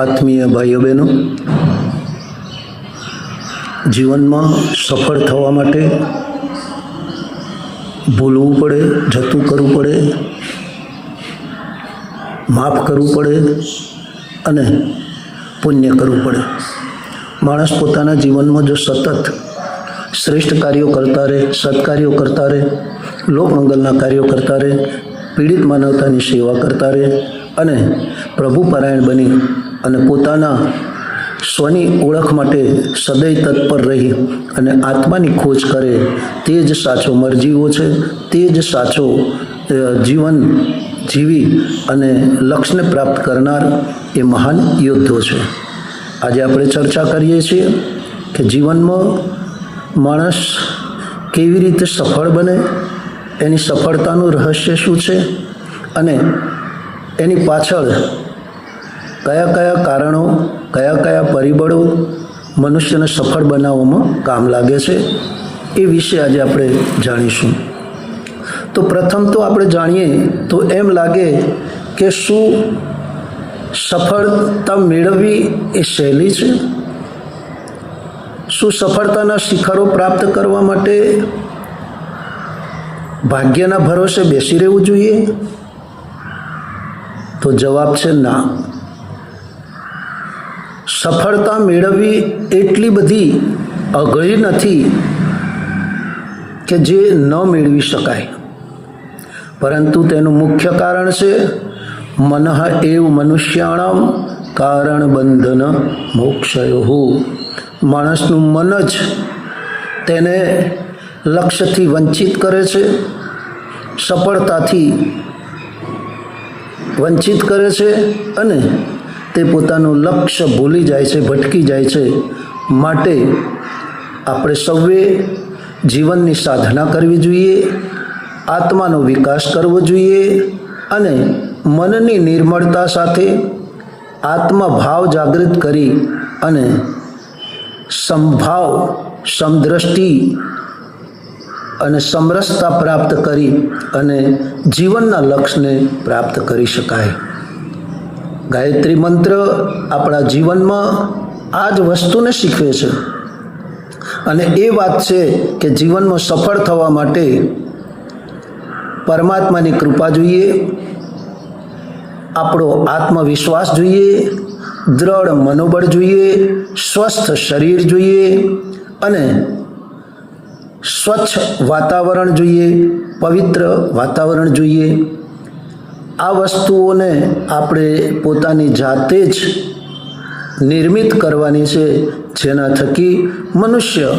આત્મીય ભાઈઓ બહેનો, જીવનમાં સફળ થવા માટે ભૂલવું પડે, જતું કરવું પડે, માફ કરવું પડે અને પુણ્ય કરવું પડે. માણસ પોતાના જીવનમાં જો સતત શ્રેષ્ઠ કાર્યો કરતા રહે, સત્કાર્યો કરતા રહે, લોકમંગલના કાર્યો કરતા રહે, પીડિત માનવતાની સેવા કરતા રહે અને પ્રભુ પરાયણ બની અને પોતાના સ્વની ઓળખ માટે સદૈવ તત્પર રહી અને આત્માની ખોજ કરે, તે જ સાચો મરજીવો છે, તે જ સાચો જીવન જીવી અને લક્ષ્યને પ્રાપ્ત કરનાર એ મહાન યોદ્ધો છે. આજે આપણે ચર્ચા કરીએ છીએ કે જીવનમાં માણસ કેવી રીતે સફળ બને, એની સફળતાનું રહસ્ય શું છે અને એની પાછળ કયા કયા કારણો, કયા કયા પરિબળો મનુષ્યને સફળ બનાવવામાં કામ લાગે છે, એ વિશે આજે આપણે જાણીશું. તો પ્રથમ તો આપણે જાણીએ તો એમ લાગે કે શું સફળતા મેળવવી એ સહેલી છે? શું સફળતાના શિખરો પ્રાપ્ત કરવા માટે ભાગ્યના ભરોસે બેસી રહેવું જોઈએ? તો જવાબ છે ના. સફળતા મેળવવી એટલી બધી અઘરી નથી કે જે ન મેળવી શકાય, પરંતુ તેનું મુખ્ય કારણ છે મનઃ એવ મનુષ્યાણામ કારણ બંધન મોક્ષયો. માણસનું મન જ તેને લક્ષ્યથી વંચિત કરે છે, સફળતાથી વંચિત કરે છે અને તે પોતાનું લક્ષ્ય ભૂલી જાય છે, ભટકી જાય છે. માટે આપણે સૌએ જીવનની સાધના કરવી જોઈએ, આત્માનો વિકાસ કરવો જોઈએ અને મનની નિર્મળતા સાથે આત્મભાવ જાગૃત કરી અને સમભાવ, સમદ્રષ્ટિ અને સમરસતા પ્રાપ્ત કરી અને જીવનના લક્ષ્યને પ્રાપ્ત કરી શકાય. ગાયત્રી મંત્ર આપણા જીવનમાં આ જ વસ્તુને શીખવે છે અને એ વાત છે કે જીવનમાં સફળ થવા માટે પરમાત્માની કૃપા જોઈએ, આપણો આત્મવિશ્વાસ જોઈએ, દ્રઢ મનોબળ જોઈએ, સ્વસ્થ શરીર જોઈએ અને સ્વચ્છ વાતાવરણ જોઈએ, પવિત્ર વાતાવરણ જોઈએ. આ વસ્તુઓને આપણે પોતાની જાતે જ નિર્મિત કરવાની છે, જેના થકી મનુષ્ય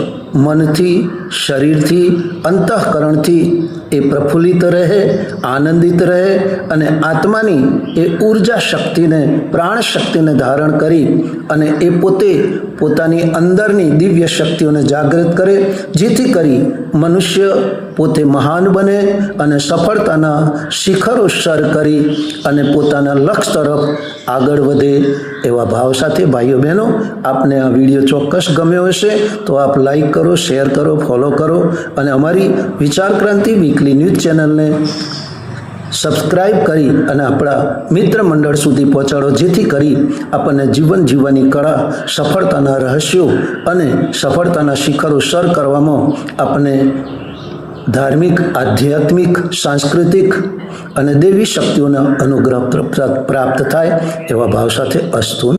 મનથી, શરીરથી, અંતઃકરણથી એ પ્રફુલ્લિત રહે, આનંદિત રહે અને આત્માની એ ઉર્જા શક્તિને, પ્રાણ શક્તિને ધારણ કરી અને એ પોતે પોતાની અંદરની દિવ્ય શક્તિઓને જાગૃત કરે, જેથી કરી મનુષ્ય પોતે મહાન બને અને સફળતાના શિખરો સર કરી અને પોતાના લક્ષ્ય તરફ આગળ વધે. એવા ભાવ સાથે ભાઈઓ બહેનો, આપને આ વિડીયો ચોક્કસ ગમ્યો હશે તો આપ લાઈક કરો, શેર કરો, ફોલો કરો અને અમારી વિચાર ક્રાંતિ વીકલી ન્યૂઝ ચેનલને સબસ્ક્રાઈબ કરી અને આપણા મિત્ર મંડળ સુધી પહોંચાડો, જેથી કરી આપણને જીવન જીવવાની કળા, સફળતાના રહસ્યો અને સફળતાના શિખરો સર કરવામાં આપણને ધાર્મિક, આધ્યાત્મિક, સાંસ્કૃતિક અને દેવી શક્તિઓના અનુગ્રહ પ્રાપ્ત થાય. એવા ભાવ સાથે અસ્તુ.